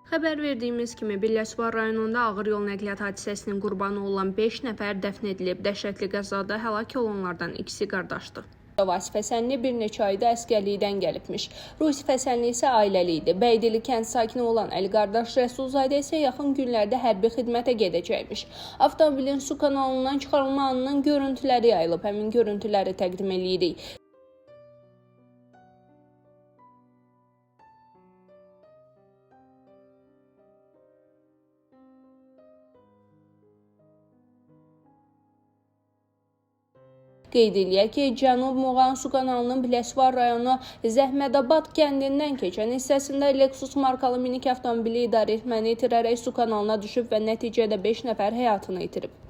Xəbər verdiyimiz kimi Biləsuvar rayonunda ağır yol nəqliyyat hadisəsinin qurbanı olan 5 nəfər dəfn edilib. Dəhşətli qəzada həlak olanlardan ikisi qardaşdır. Vasif Həsənli bir neçə ayda əskərlikdən gəlibmiş. Rusif Həsənli isə ailəli idi. Bəydili kənd sakini olan Əli qardaş Rəsulzadə isə yaxın günlərdə hərbi xidmətə gedəcəkmiş. Avtomobilin su kanalından çıxarılma anının görüntüləri yayılıb. Həmin görüntüləri təqdim edirik. Qeyd eləyək ki, Cənub Muğan su kanalının Biləsuvar rayonu Zəhmədabad kəndindən keçən hissəsində Lexus markalı minik avtomobili idarəetməni itirərək su kanalına düşüb və nəticədə 5 nəfər həyatını itirib.